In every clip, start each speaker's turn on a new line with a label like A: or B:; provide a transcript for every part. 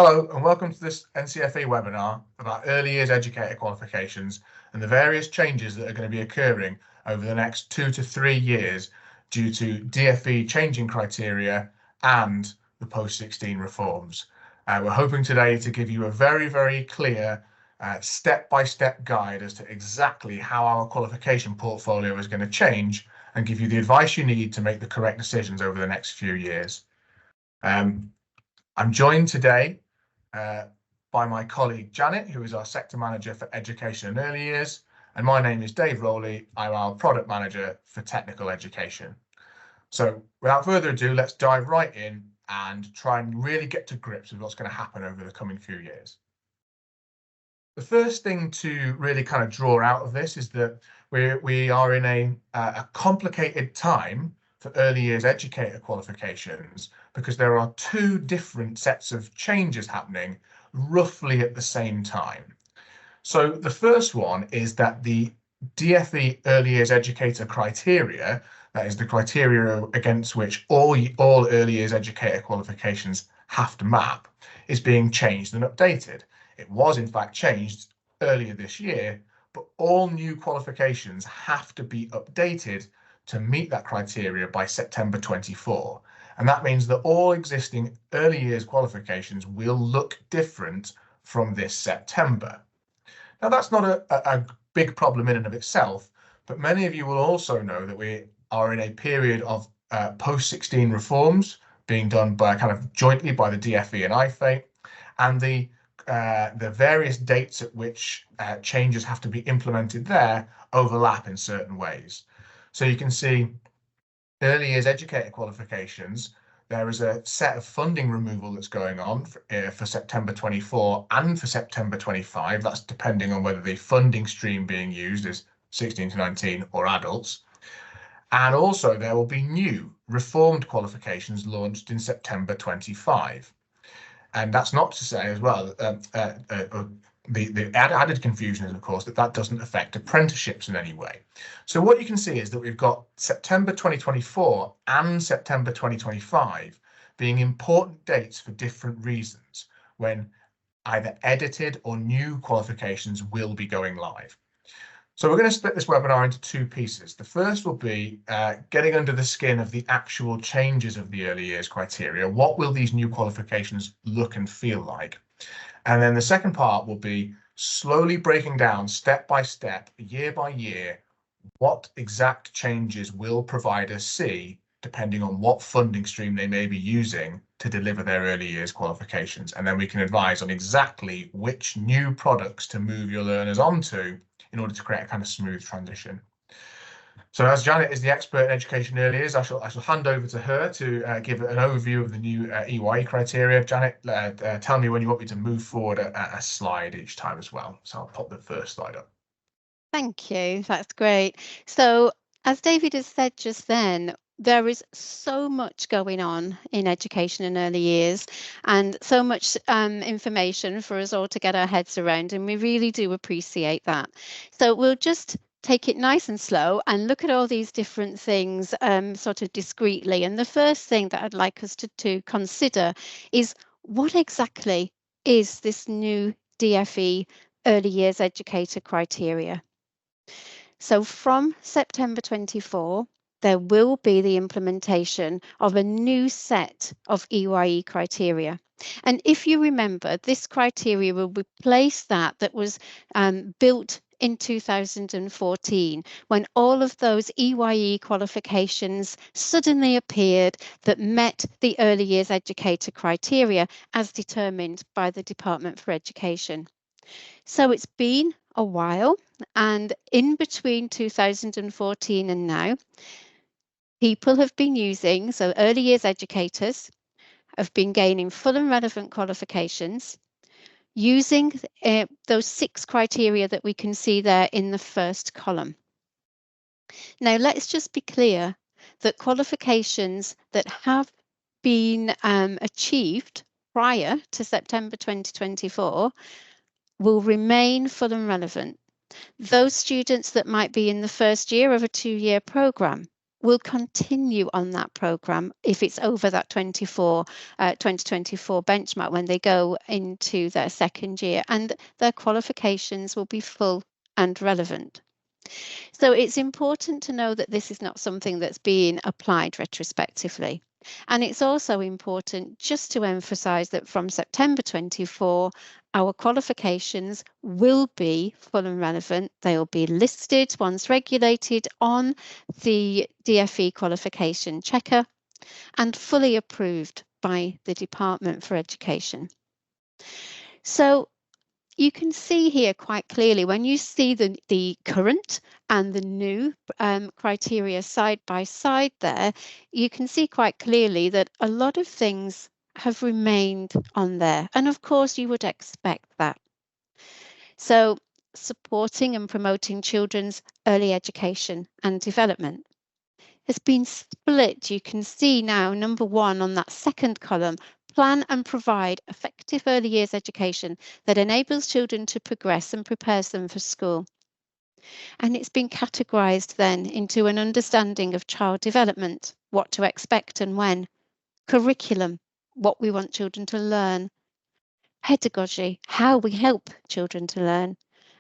A: Hello and welcome to this NCFE webinar about early years educator qualifications and the various changes that are going to be occurring over the next 2 to 3 years due to DFE changing criteria and the post-16 reforms. We're hoping today to give you a very clear step-by-step guide as to exactly how our qualification portfolio is going to change and give you the advice you need to make the correct decisions over the next few years. I'm joined today by my colleague Janet, who is our sector manager for education and early years, and my name is Dave Rowley. I'm our product manager for technical education. So without further ado, let's dive right in and try and really get to grips with what's going to happen over the coming few years. The first thing to really kind of draw out of this is that we are in a complicated time for early years educator qualifications because there are two different sets of changes happening roughly at the same time. So the first one is that the DFE early years educator criteria, that is the criteria against which all early years educator qualifications have to map, is being changed and updated. It was in fact changed earlier this year, but all new qualifications have to be updated to meet that criteria by September 24. And that means that all existing early years qualifications will look different from this September. Now, that's not a big problem in and of itself, but many of you will also know that we are in a period of post-16 reforms being done by kind of jointly by the DFE and IFE, and the various dates at which changes have to be implemented there overlap in certain ways. So you can see early years educator qualifications, there is a set of funding removal that's going on for September 24 and for September 25. That's depending on whether the funding stream being used is 16 to 19 or adults. And also there will be new reformed qualifications launched in September 25. And that's not to say as well, the added confusion is, of course, that doesn't affect apprenticeships in any way. So what you can see is that we've got September 2024 and September 2025 being important dates for different reasons when either edited or new qualifications will be going live. So we're going to split this webinar into two pieces. The first will be getting under the skin of the actual changes of the early years criteria. What will these new qualifications look and feel like? And then the second part will be slowly breaking down step by step, year by year, what exact changes will providers see depending on what funding stream they may be using to deliver their early years qualifications. And then we can advise on exactly which new products to move your learners onto in order to create a kind of smooth transition. So as Janet is the expert in education early years, I shall hand over to her to give an overview of the new EYE criteria. Janet, tell me when you want me to move forward a slide each time as well. So I'll pop the first slide up.
B: Thank you. That's great. So as David has said just then, there is so much going on in education and early years and so much information for us all to get our heads around, and we really do appreciate that. So we'll just take it nice and slow and look at all these different things sort of discreetly. And the first thing that I'd like us to consider is what exactly is this new DFE early years educator criteria? So from September 24, there will be the implementation of a new set of EYE criteria. And if you remember, this criteria will replace that was built in 2014, when all of those EYE qualifications suddenly appeared that met the early years educator criteria as determined by the Department for Education. So it's been a while, and in between 2014 and now, people have been using, so early years educators have been gaining full and relevant qualifications using those 6 criteria that we can see there in the first column. Now, let's just be clear that qualifications that have been achieved prior to September 2024 will remain full and relevant. Those students that might be in the first year of a 2-year programme will continue on that programme if it's over that 2024 benchmark when they go into their second year, and their qualifications will be full and relevant. So it's important to know that this is not something that's being applied retrospectively. And it's also important just to emphasise that from September 24, our qualifications will be full and relevant. They'll be listed once regulated on the DFE qualification checker and fully approved by the Department for Education. So you can see here quite clearly when you see the current and the new criteria side by side there, you can see quite clearly that a lot of things have remained on there. And of course, you would expect that. So supporting and promoting children's early education and development has been split. You can see now, number 1 on that second column, plan and provide effective early years education that enables children to progress and prepares them for school. And it's been categorised then into an understanding of child development, what to expect and when, curriculum, what we want children to learn, pedagogy, how we help children to learn,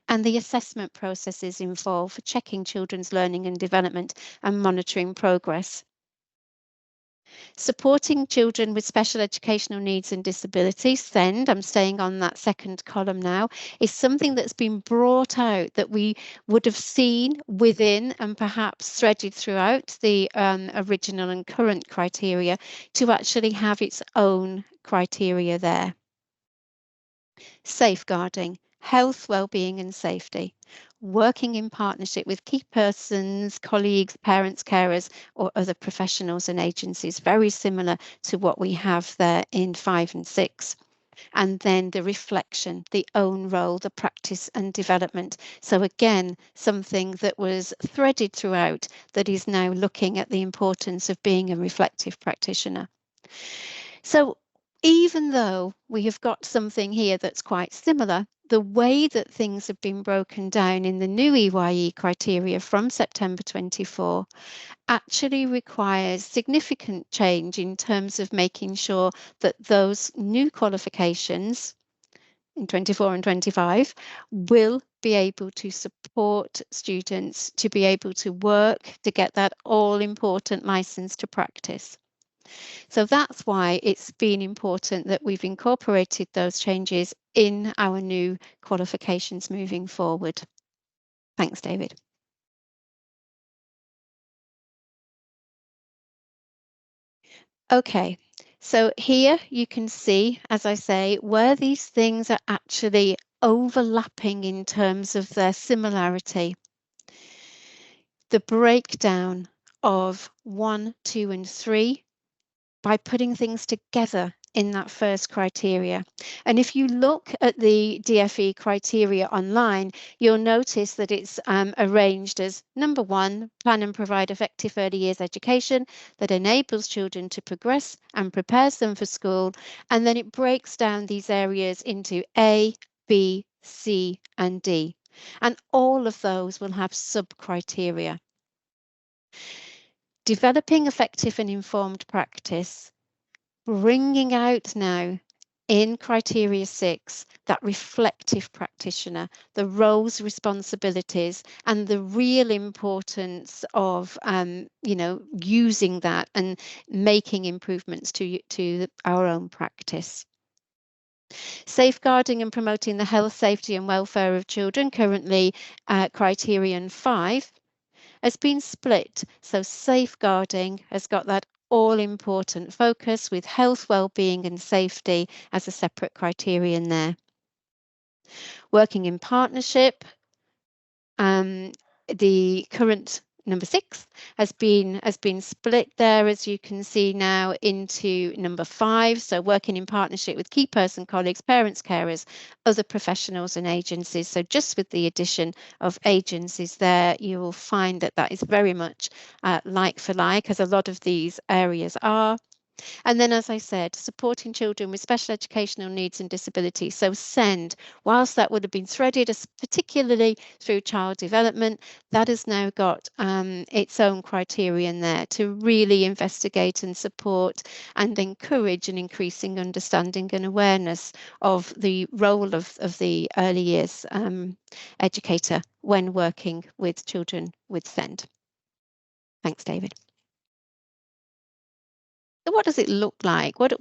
B: and the assessment processes involved for checking children's learning and development and monitoring progress. Supporting children with special educational needs and disabilities, SEND, I'm staying on that second column now, is something that's been brought out that we would have seen within and perhaps threaded throughout the original and current criteria to actually have its own criteria there. Safeguarding, health, well-being and safety. Working in partnership with key persons, colleagues, parents, carers, or other professionals and agencies, very similar to what we have there in 5 and 6. And then the reflection, the own role, the practice and development. So again, something that was threaded throughout that is now looking at the importance of being a reflective practitioner. So even though we have got something here that's quite similar, the way that things have been broken down in the new EYE criteria from September 24 actually requires significant change in terms of making sure that those new qualifications in 24 and 25 will be able to support students to be able to work to get that all-important license to practice. So that's why it's been important that we've incorporated those changes in our new qualifications moving forward. Thanks, David. Okay, so here you can see, as I say, where these things are actually overlapping in terms of their similarity. The breakdown of 1, 2, and 3 by putting things together in that first criteria. And if you look at the DFE criteria online, you'll notice that it's arranged as number 1, plan and provide effective early years education that enables children to progress and prepares them for school. And then it breaks down these areas into A, B, C, and D. And all of those will have sub-criteria. Developing effective and informed practice, bringing out now in criteria 6 that reflective practitioner, the roles, responsibilities, and the real importance of using that and making improvements to our own practice. Safeguarding and promoting the health, safety and welfare of children, currently criterion 5, has been split. So safeguarding has got that all-important focus with health, well-being and safety as a separate criterion there. Working in partnership, the current number 6 has been split there, as you can see now, into number 5. So working in partnership with key person, colleagues, parents, carers, other professionals and agencies. So just with the addition of agencies there, you will find that that is very much like for like, as a lot of these areas are. And then, as I said, supporting children with special educational needs and disabilities. So SEND, whilst that would have been threaded, particularly through child development, that has now got its own criterion there to really investigate and support and encourage an increasing understanding and awareness of the role of the early years educator when working with children with SEND. Thanks, David. So what does it look like? What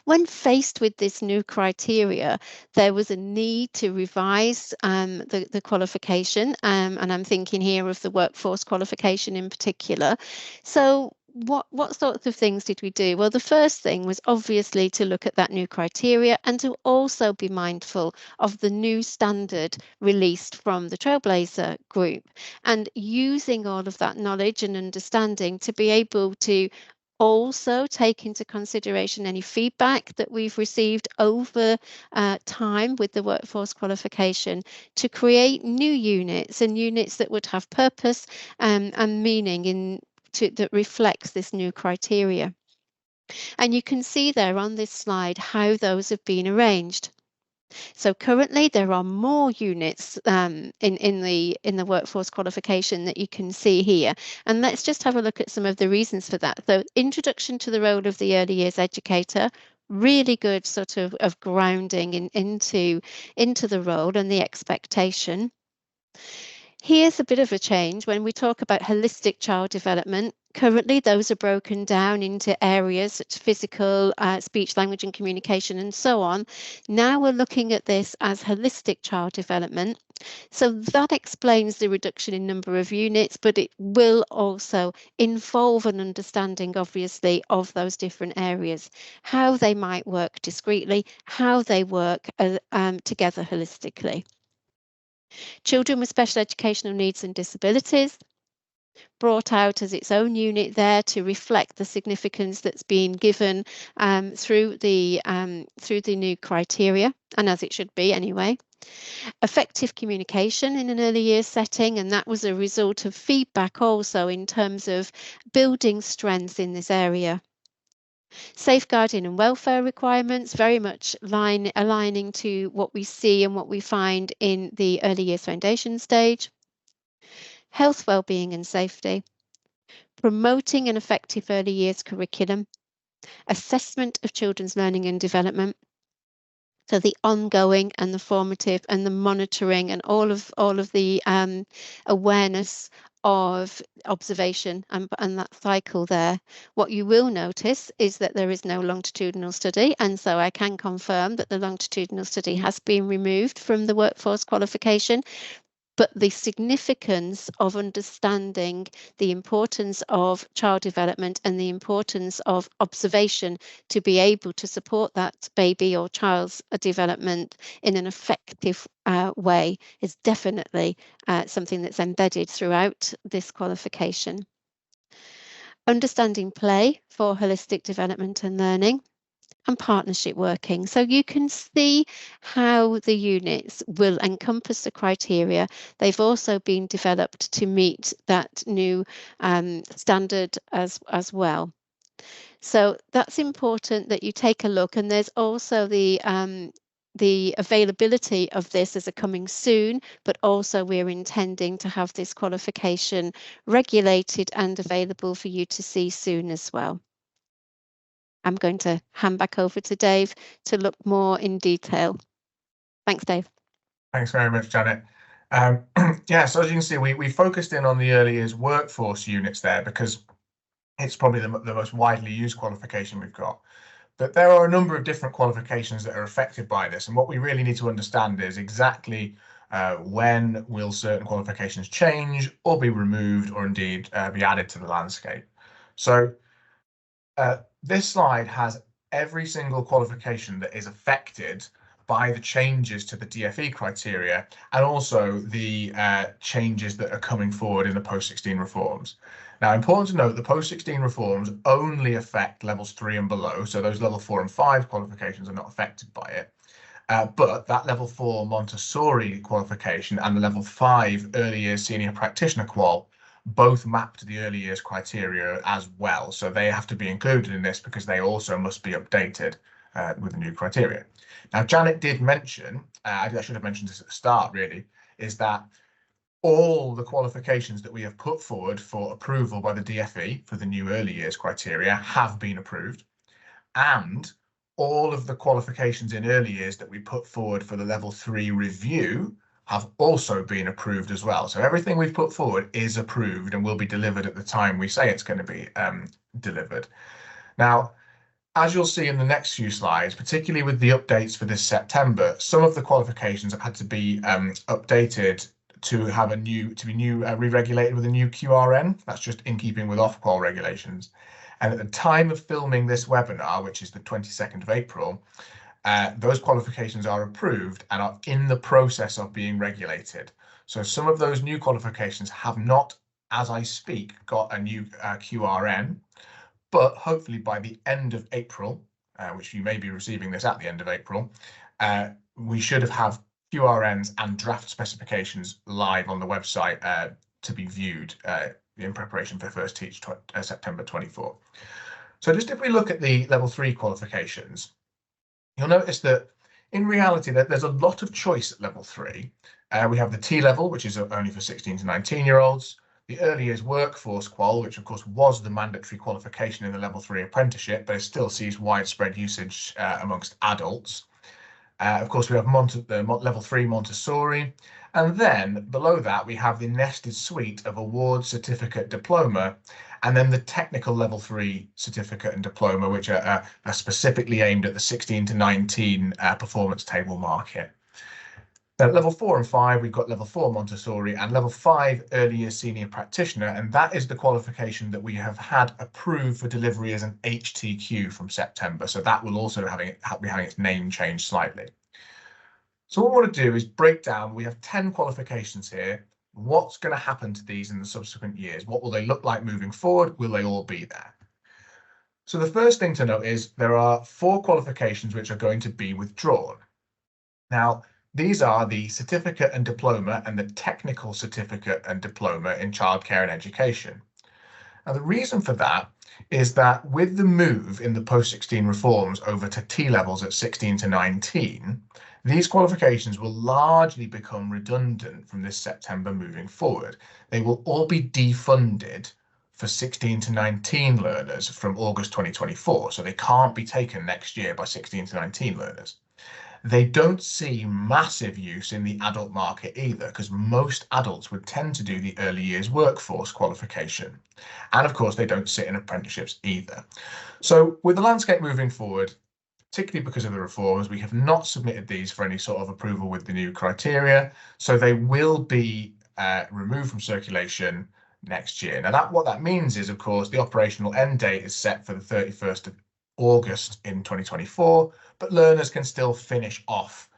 B: when faced with this new criteria, there was a need to revise the qualification, and I'm thinking here of the workforce qualification in particular. So what sorts of things did we do? Well, the first thing was obviously to look at that new criteria and to also be mindful of the new standard released from the Trailblazer group, and using all of that knowledge and understanding to be able to also take into consideration any feedback that we've received over time with the workforce qualification to create new units and units that would have purpose and meaning that reflects this new criteria. And you can see there on this slide how those have been arranged. So currently there are more units in the workforce qualification that you can see here. And let's just have a look at some of the reasons for that. So introduction to the role of the early years educator, really good sort of grounding into the role and the expectation. Here's a bit of a change when we talk about holistic child development. Currently, those are broken down into areas such as physical, speech, language and communication, and so on. Now we're looking at this as holistic child development. So that explains the reduction in number of units, but it will also involve an understanding, obviously, of those different areas, how they might work discreetly, how they work together holistically. Children with special educational needs and disabilities, brought out as its own unit there to reflect the significance that's been given through the new criteria, and as it should be anyway. Effective communication in an early years setting, and that was a result of feedback also in terms of building strengths in this area. Safeguarding and welfare requirements, very much aligning to what we see and what we find in the early years foundation stage. Health, wellbeing and safety. Promoting an effective early years curriculum. Assessment of children's learning and development. So the ongoing and the formative and the monitoring and all of the awareness of observation and that cycle there. What you will notice is that there is no longitudinal study, and so I can confirm that the longitudinal study has been removed from the workforce qualification. But the significance of understanding the importance of child development and the importance of observation to be able to support that baby or child's development in an effective way is definitely something that's embedded throughout this qualification. Understanding play for holistic development and learning. And partnership working. So you can see how the units will encompass the criteria. They've also been developed to meet that new standard as well. So that's important that you take a look, and there's also the availability of this as a coming soon, but also we're intending to have this qualification regulated and available for you to see soon as well. I'm going to hand back over to Dave to look more in detail. Thanks, Dave.
A: Thanks very much, Janet. Yeah, so as you can see, we focused in on the early years workforce units there because it's probably the most widely used qualification we've got. But there are a number of different qualifications that are affected by this, and what we really need to understand is exactly when will certain qualifications change or be removed or indeed be added to the landscape. So this slide has every single qualification that is affected by the changes to the DFE criteria and also the changes that are coming forward in the post-16 reforms. Now, important to note, the post-16 reforms only affect levels 3 and below, so those level 4 and 5 qualifications are not affected by it. But that level 4 Montessori qualification and the level 5 early years senior practitioner qual both map to the early years criteria as well. So they have to be included in this because they also must be updated with the new criteria. Now, Janet did mention, I should have mentioned this at the start really, is that all the qualifications that we have put forward for approval by the DFE for the new early years criteria have been approved, and all of the qualifications in early years that we put forward for the level 3 review have also been approved as well. So everything we've put forward is approved and will be delivered at the time we say it's going to be delivered. Now, as you'll see in the next few slides, particularly with the updates for this September, some of the qualifications have had to be updated to have a new, re-regulated with a new QRN. That's just in keeping with Ofqual regulations. And at the time of filming this webinar, which is the 22nd of April, those qualifications are approved and are in the process of being regulated. So some of those new qualifications have not, as I speak, got a new QRN, but hopefully by the end of April, which you may be receiving this at the end of April, we should have QRNs and draft specifications live on the website to be viewed in preparation for First Teach September 24. So just if we look at the level 3 qualifications, you'll notice that in reality that there's a lot of choice at level 3. We have the T level, which is only for 16 to 19-year-olds, the early years workforce qual, which of course was the mandatory qualification in the level 3 apprenticeship, but it still sees widespread usage amongst adults. Of course, we have level 3 Montessori, and then below that we have the nested suite of award, certificate, diploma, and then the technical level 3 certificate and diploma, which are specifically aimed at the 16 to 19 performance table market. At level 4 and 5, we've got level 4 Montessori and level 5 early years senior practitioner, and that is the qualification that we have had approved for delivery as an HTQ from September. So that will also be having its name changed slightly. So what we want to do is break down. We have 10 qualifications here. What's going to happen to these in the subsequent years? What will they look like moving forward? Will they all be there? So the first thing to note is there are 4 qualifications which are going to be withdrawn. Now, these are the certificate and diploma and the technical certificate and diploma in childcare and education. Now, the reason for that is that with the move in the post-16 reforms over to T levels at 16 to 19, these qualifications will largely become redundant from this September moving forward. They will all be defunded for 16 to 19 learners from August 2024, so they can't be taken next year by 16 to 19 learners. They don't see massive use in the adult market either, because most adults would tend to do the early years workforce qualification. And of course, they don't sit in apprenticeships either. So with the landscape moving forward, particularly because of the reforms, we have not submitted these for any sort of approval with the new criteria. So they will be removed from circulation next year. Now, what that means is, of course, the operational end date is set for the 31st of August in 2024, but learners can still finish off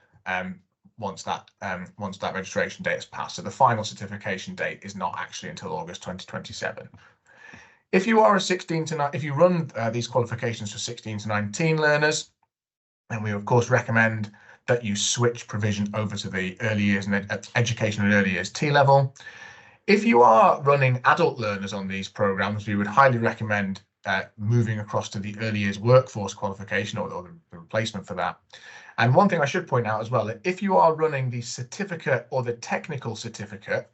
A: once that registration date has passed. So the final certification date is not actually until August 2027. If you are if you run these qualifications for 16 to 19 learners, and we of course recommend that you switch provision over to the early years and education and early years T level. If you are running adult learners on these programs, we would highly recommend moving across to the early years workforce qualification or the replacement for that. And one thing I should point out as well, if you are running the certificate or the technical certificate,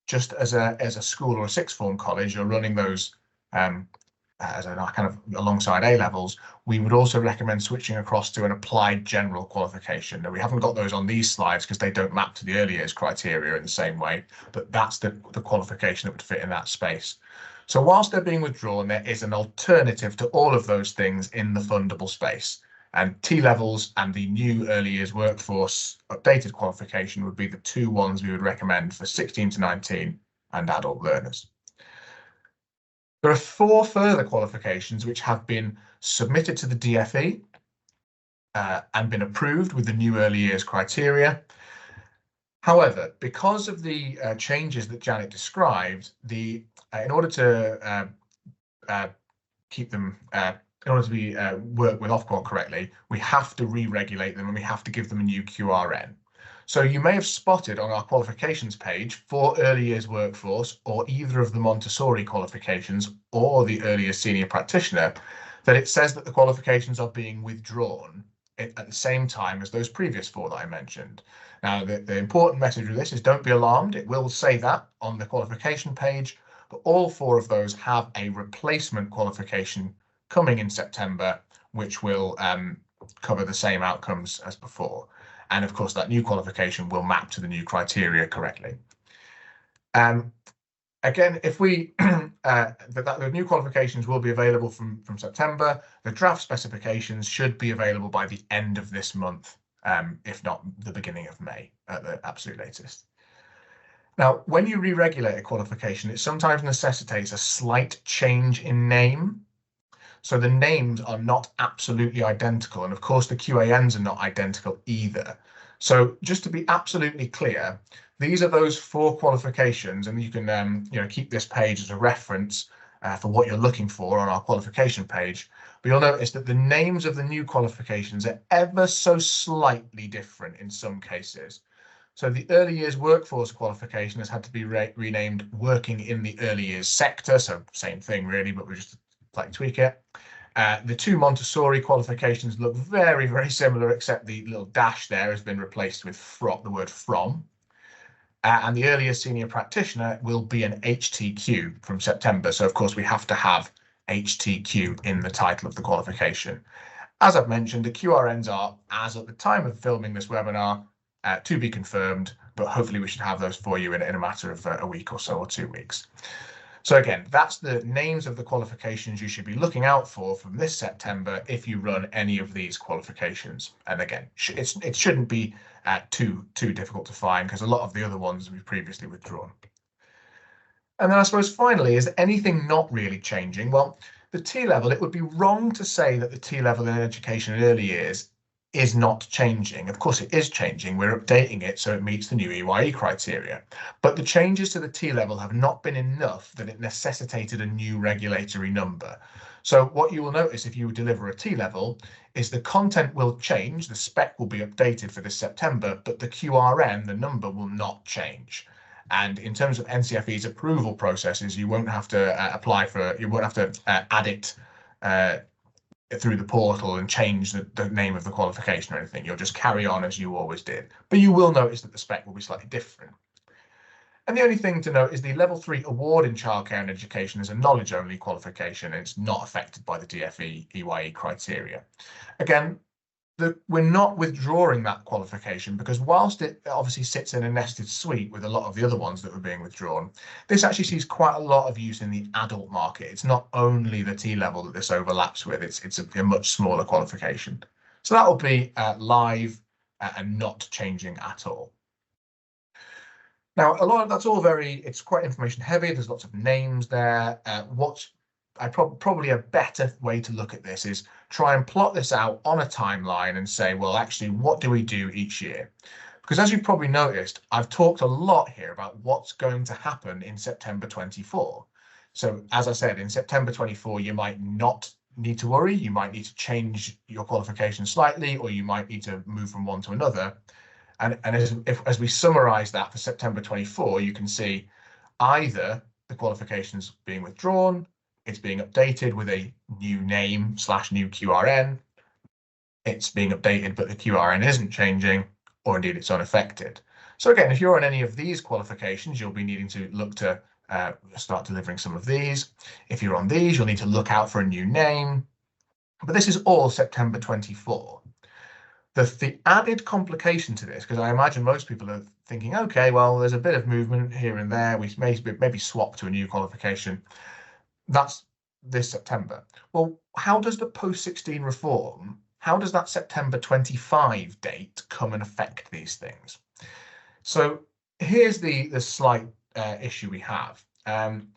A: just as a school or a sixth form college, you're running those as a kind of alongside A levels, we would also recommend switching across to an applied general qualification. Now, we haven't got those on these slides because they don't map to the early years criteria in the same way, but that's the qualification that would fit in that space. So whilst they're being withdrawn, there is an alternative to all of those things in the fundable space. And T levels and the new early years workforce updated qualification would be the 2 ones we would recommend for 16 to 19 and adult learners. There are 4 further qualifications which have been submitted to the DFE and been approved with the new early years criteria. However, because of the changes that Janet described, in order to keep them, in order to work with Ofqual correctly, we have to re-regulate them and we have to give them a new QRN. So you may have spotted on our qualifications page for early years workforce or either of the Montessori qualifications or the early years senior practitioner that it says that the qualifications are being withdrawn at the same time as those previous four that I mentioned. Now, the important message with this is don't be alarmed. It will say that on the qualification page, but all four of those have a replacement qualification coming in September, which will cover the same outcomes as before. And of course, that new qualification will map to the new criteria correctly. Again, if we the new qualifications will be available from September. The draft specifications should be available by the end of this month, if not the beginning of May at the absolute latest. Now, when you re-regulate a qualification, it sometimes necessitates a slight change in name. So the names are not absolutely identical. And of course, the QANs are not identical either. So just to be absolutely clear, these are those four qualifications, and you can keep this page as a reference for what you're looking for on our qualification page. But you'll notice that the names of the new qualifications are ever so slightly different in some cases. So the early years workforce qualification has had to be renamed working in the early years sector. So same thing really, but we're just slightly tweak it. The two Montessori qualifications look very, very similar, except the little dash there has been replaced with the word from. And the earlier senior practitioner will be an HTQ from September. So of course we have to have HTQ in the title of the qualification. As I've mentioned, the QRNs are, as at the time of filming this webinar, to be confirmed, but hopefully we should have those for you in a matter of a week or so, or 2 weeks. So again, that's the names of the qualifications you should be looking out for from this September if you run any of these qualifications. And again, it shouldn't be too difficult to find because a lot of the other ones we've previously withdrawn. And then I suppose finally, is anything not really changing? Well, the T-level, it would be wrong to say that the T-level in education in early years is not changing. Of course, it is changing. We're updating it so it meets the new EYE criteria. But the changes to the T-level have not been enough that it necessitated a new regulatory number. So what you will notice if you deliver a T-level is the content will change, the spec will be updated for this September, but the QRN, the number, will not change. And in terms of NCFE's approval processes, you won't have to add it through the portal and change the name of the qualification or anything. You'll just carry on as you always did. But you will notice that the spec will be slightly different. And the only thing to note is the level 3 award in childcare and education is a knowledge only qualification, and it's not affected by the DFE EYE criteria. Again, we're not withdrawing that qualification because whilst it obviously sits in a nested suite with a lot of the other ones that were being withdrawn, this actually sees quite a lot of use in the adult market. It's not only the T-level that this overlaps with, it's a much smaller qualification. So that will be live and not changing at all. Now, that's all it's quite information heavy. There's lots of names there. Probably a better way to look at this is try and plot this out on a timeline and say, well, actually, what do we do each year? Because as you've probably noticed, I've talked a lot here about what's going to happen in September 24. So as I said, in September 24, you might not need to worry. You might need to change your qualification slightly, or you might need to move from one to another. And as we summarize that for September 24, you can see either the qualifications being withdrawn, it's being updated with a new name / new QRN, it's being updated but the QRN isn't changing, or indeed it's unaffected. So again, if you're on any of these qualifications, you'll be needing to look to start delivering some of these. If you're on these, you'll need to look out for a new name. But this is all September 24. The added complication to this, because I imagine most people are thinking, okay, well, there's a bit of movement here and there. We maybe swap to a new qualification. That's this September. Well, how does the post-16 reform, how does that September 25 date come and affect these things? So here's the slight issue we have. In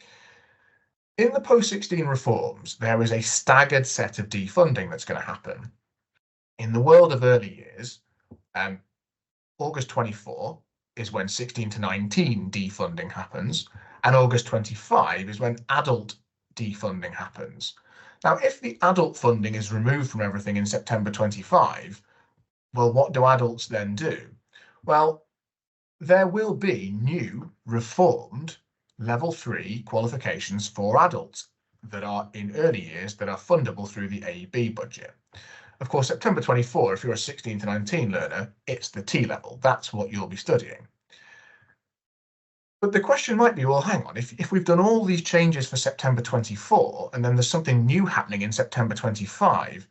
A: the post-16 reforms, there is a staggered set of defunding that's going to happen. In the world of early years, August 24 is when 16 to 19 defunding happens, and August 25 is when adult defunding happens. Now, if the adult funding is removed from everything in September 25, well, what do adults then do? Well, there will be new reformed level 3 qualifications for adults that are in early years that are fundable through the AEB budget. Of course, September 24, if you're a 16 to 19 learner, it's the T level. That's what you'll be studying. But the question might be, well, hang on, if we've done all these changes for September 24, and then there's something new happening in September 25,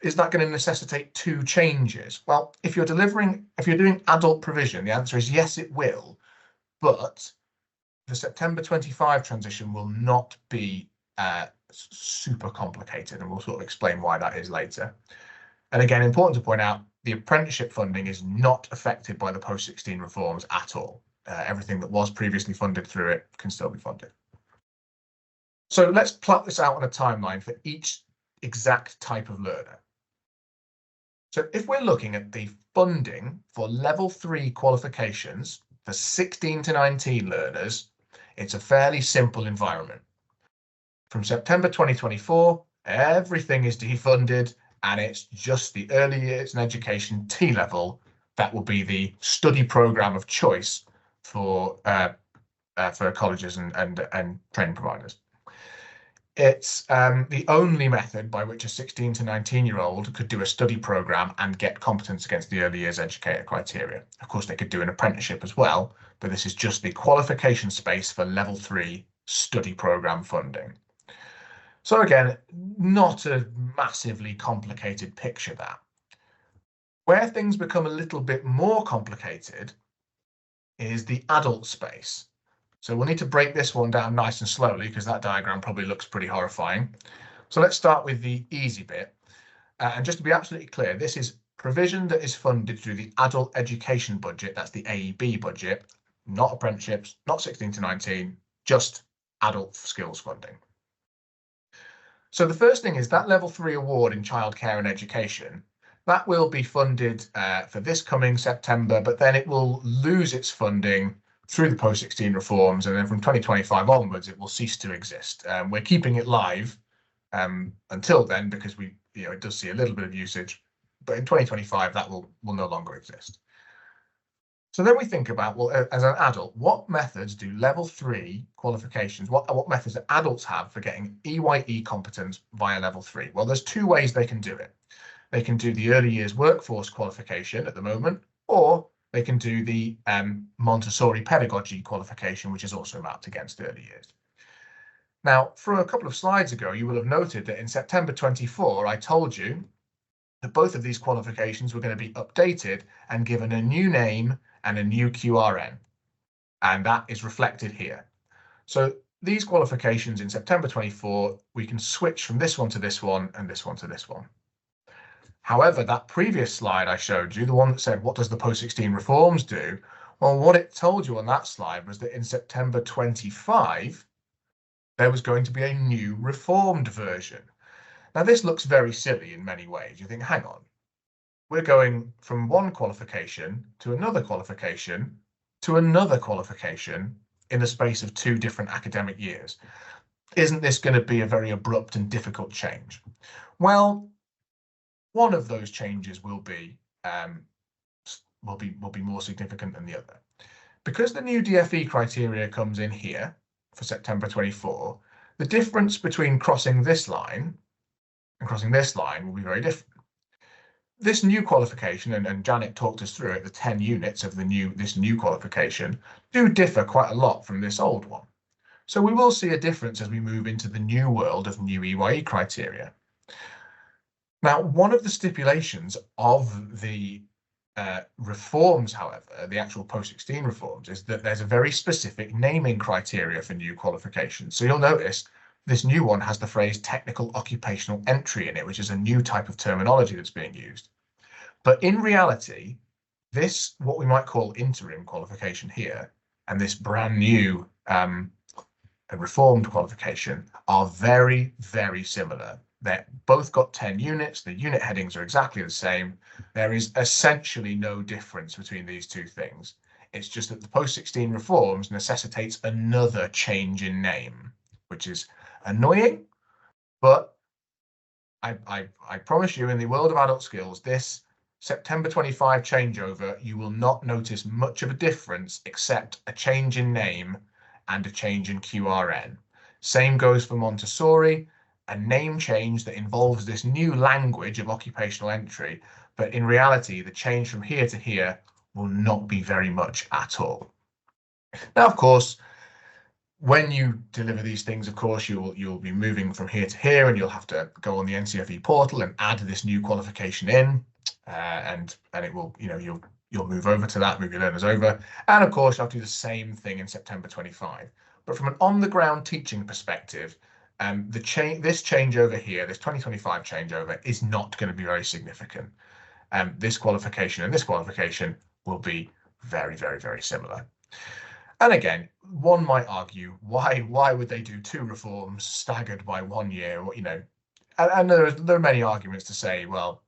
A: is that going to necessitate two changes? Well, if you're doing adult provision, the answer is yes, it will. But the September 25 transition will not be super complicated, and we'll sort of explain why that is later. And again, important to point out, the apprenticeship funding is not affected by the post-16 reforms at all. Everything that was previously funded through it can still be funded. So let's plot this out on a timeline for each exact type of learner. So if we're looking at the funding for level 3 qualifications for 16 to 19 learners, it's a fairly simple environment. From September 2024, everything is defunded, and it's just the early years and education T level that will be the study program of choice for colleges and training providers. It's the only method by which a 16 to 19-year-old could do a study program and get competence against the early years educator criteria. Of course, they could do an apprenticeship as well, but this is just the qualification space for level 3 study program funding. So again, not a massively complicated picture that. Where things become a little bit more complicated is the adult space. So we'll need to break this one down nice and slowly because that diagram probably looks pretty horrifying. So let's start with the easy bit. And just to be absolutely clear, this is provision that is funded through the adult education budget. That's the AEB budget, not apprenticeships, not 16 to 19, just adult skills funding. So the first thing is that level 3 award in childcare and education. That will be funded for this coming September, but then it will lose its funding through the post-16 reforms, and then from 2025 onwards, it will cease to exist. We're keeping it live until then because it does see a little bit of usage, but in 2025 that will no longer exist. So then we think about, well, as an adult, what methods do level 3 qualifications, what methods do adults have for getting EYE competence via level 3? Well, there's two ways they can do it. They can do the early years workforce qualification at the moment, or they can do the Montessori pedagogy qualification, which is also mapped against early years. Now, from a couple of slides ago, you will have noted that in September 24, I told you that both of these qualifications were going to be updated and given a new name and a new QRN, and that is reflected here. So these qualifications in September 24, we can switch from this one to this one and this one to this one. However, that previous slide I showed you, the one that said, what does the post-16 reforms do? Well, what it told you on that slide was that in September 25, there was going to be a new reformed version. Now, this looks very silly in many ways. You think, hang on, we're going from one qualification to another qualification to another qualification in the space of 2 different academic years. Isn't this going to be a very abrupt and difficult change? Well, one of those changes will be more significant than the other. Because the new DFE criteria comes in here for September 24, the difference between crossing this line and crossing this line will be very different. This new qualification, and Janet talked us through it, the 10 units of this new qualification do differ quite a lot from this old one. So we will see a difference as we move into the new world of new EYE criteria. Now, one of the stipulations of the reforms, however, the actual post-16 reforms, is that there's a very specific naming criteria for new qualifications. So you'll notice this new one has the phrase technical occupational entry in it, which is a new type of terminology that's being used. But in reality, this, what we might call interim qualification here, and this brand new reformed qualification are very, very similar. They've both got 10 units. The unit headings are exactly the same. There is essentially no difference between these two things. It's just that the post-16 reforms necessitates another change in name, which is annoying, but I promise you, in the world of adult skills, this September 25 changeover, you will not notice much of a difference except a change in name and a change in QRN. Same goes for Montessori, a name change that involves this new language of occupational entry, but in reality, the change from here to here will not be very much at all. Now, of course, when you deliver these things, of course, you'll be moving from here to here, and you'll have to go on the NCFE portal and add this new qualification in, and it will, you'll move over to that, move your learners over, and of course, you'll have to do the same thing in September 25. But from an on-the-ground teaching perspective, this changeover here, this 2025 changeover, is not going to be very significant. This qualification and this qualification will be very, very, very similar. And again, one might argue, why would they do two reforms staggered by 1 year? And there are many arguments to say, well,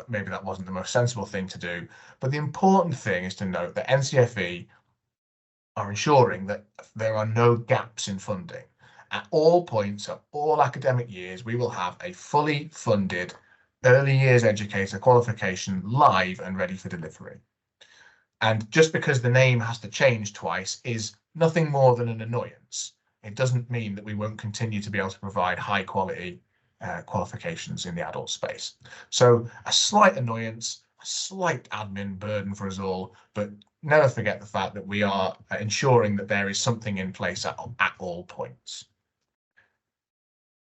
A: maybe that wasn't the most sensible thing to do. But the important thing is to note that NCFE are ensuring that there are no gaps in funding. At all points of all academic years, we will have a fully funded early years educator qualification live and ready for delivery. And just because the name has to change twice is nothing more than an annoyance. It doesn't mean that we won't continue to be able to provide high quality qualifications in the adult space. So a slight annoyance, a slight admin burden for us all, but never forget the fact that we are ensuring that there is something in place at all points.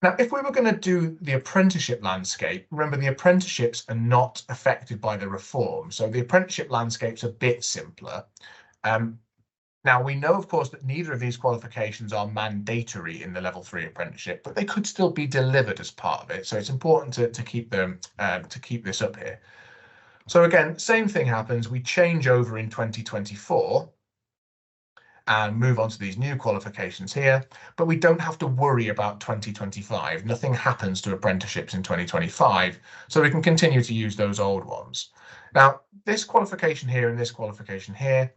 A: Now, if we were going to do the apprenticeship landscape, remember the apprenticeships are not affected by the reform. So the apprenticeship landscape's a bit simpler. Now, we know, of course, that neither of these qualifications are mandatory in the level 3 apprenticeship, but they could still be delivered as part of it. So it's important to keep them to keep this up here. So again, same thing happens. We change over in 2024. And move on to these new qualifications here, but we don't have to worry about 2025. Nothing happens to apprenticeships in 2025, so we can continue to use those old ones. Now, this qualification here and this qualification here,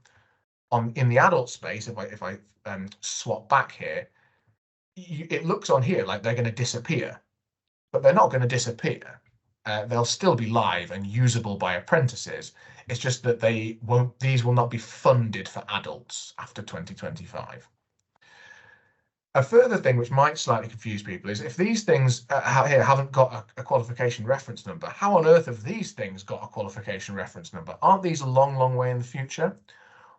A: in the adult space, if I swap back here, it looks on here like they're going to disappear, but they're not going to disappear. They'll still be live and usable by apprentices. It's just that these will not be funded for adults after 2025. A further thing which might slightly confuse people is if these things here haven't got a qualification reference number, how on earth have these things got a qualification reference number? Aren't these a long, long way in the future?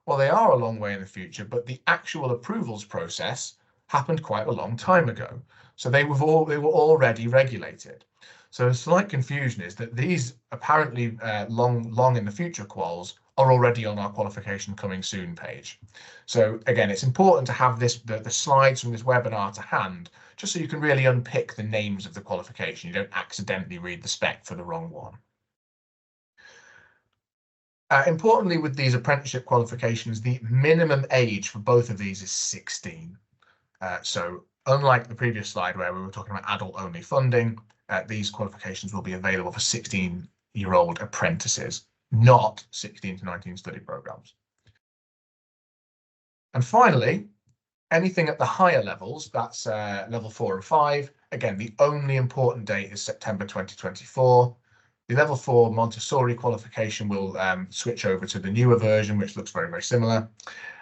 A: Well, they are a long way in the future, but the actual approvals process happened quite a long time ago. So they were already regulated. So a slight confusion is that these apparently long in the future quals are already on our qualification coming soon page. So again, it's important to have the slides from this webinar to hand, just so you can really unpick the names of the qualification. You don't accidentally read the spec for the wrong one. Importantly, with these apprenticeship qualifications, the minimum age for both of these is 16. So unlike the previous slide where we were talking about adult-only funding, these qualifications will be available for 16-year-old apprentices, not 16 to 19 study programs. And finally, anything at the higher levels, that's level 4 and 5. Again, the only important date is September 2024. The level 4 Montessori qualification will switch over to the newer version, which looks very, very similar.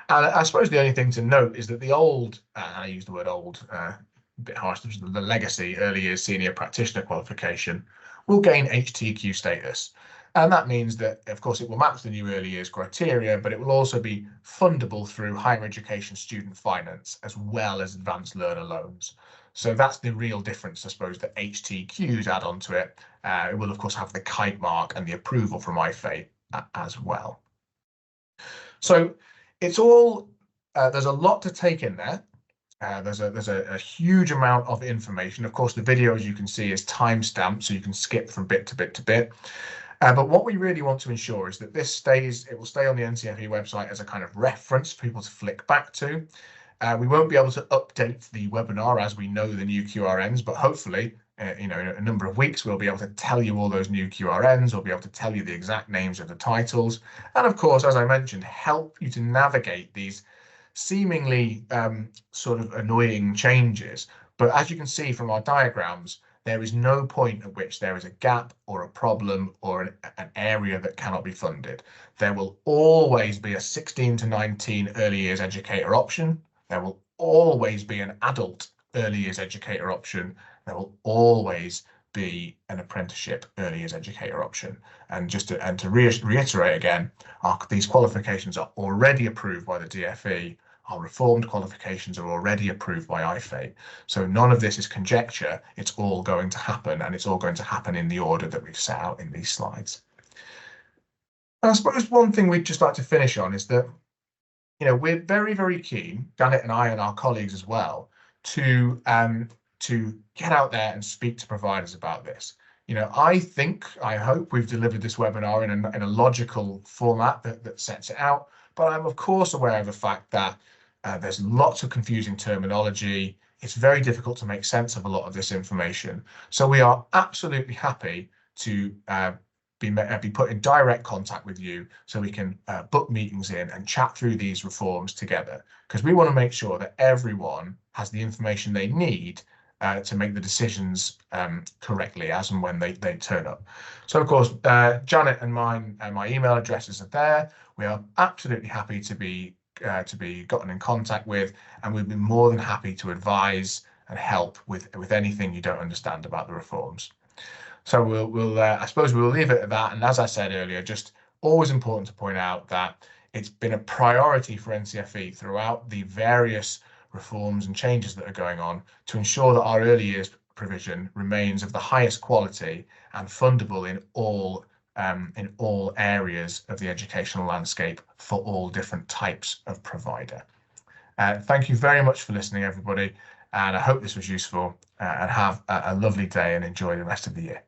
A: And I suppose the only thing to note is that the old, I use the word old, a bit harsh, the legacy early years senior practitioner qualification will gain HTQ status. And that means that, of course, it will match the new early years criteria, but it will also be fundable through higher education student finance as well as advanced learner loans. So that's the real difference, I suppose, that HTQs add on to it. It will, of course, have the kite mark and the approval from IFE as well. So it's all, there's a lot to take in there. There's a huge amount of information. Of course, the video, as you can see, is time-stamped, so you can skip from bit to bit to bit. But what we really want to ensure is that it will stay on the NCFE website as a kind of reference for people to flick back to. We won't be able to update the webinar as we know the new QRNs, but hopefully, in a number of weeks, we'll be able to tell you all those new QRNs. We'll be able to tell you the exact names of the titles. And of course, as I mentioned, help you to navigate these seemingly sort of annoying changes. But as you can see from our diagrams, there is no point at which there is a gap or a problem or an area that cannot be funded. There will always be a 16 to 19 early years educator option. There will always be an adult early years educator option. There will always be an apprenticeship early years educator option. And just to reiterate again, these qualifications are already approved by the DfE. Our reformed qualifications are already approved by IFE. So none of this is conjecture. It's all going to happen, and it's all going to happen in the order that we've set out in these slides. And I suppose one thing we'd just like to finish on is that, we're very, very keen, Janet and I and our colleagues as well, to get out there and speak to providers about this. I hope we've delivered this webinar in a logical format that sets it out. But I'm of course aware of the fact that there's lots of confusing terminology. It's very difficult to make sense of a lot of this information. So we are absolutely happy to be put in direct contact with you so we can book meetings in and chat through these reforms together, because we want to make sure that everyone has the information they need to make the decisions correctly as and when they turn up. So of course, Janet and mine and my email addresses are there. We are absolutely happy to be gotten in contact with, and we'd be more than happy to advise and help with anything you don't understand about the reforms. So I suppose we'll leave it at that. And as I said earlier, just always important to point out that it's been a priority for NCFE throughout the various reforms and changes that are going on to ensure that our early years provision remains of the highest quality and fundable in all areas of the educational landscape for all different types of provider. Thank you very much for listening, everybody, and I hope this was useful, and have a lovely day and enjoy the rest of the year.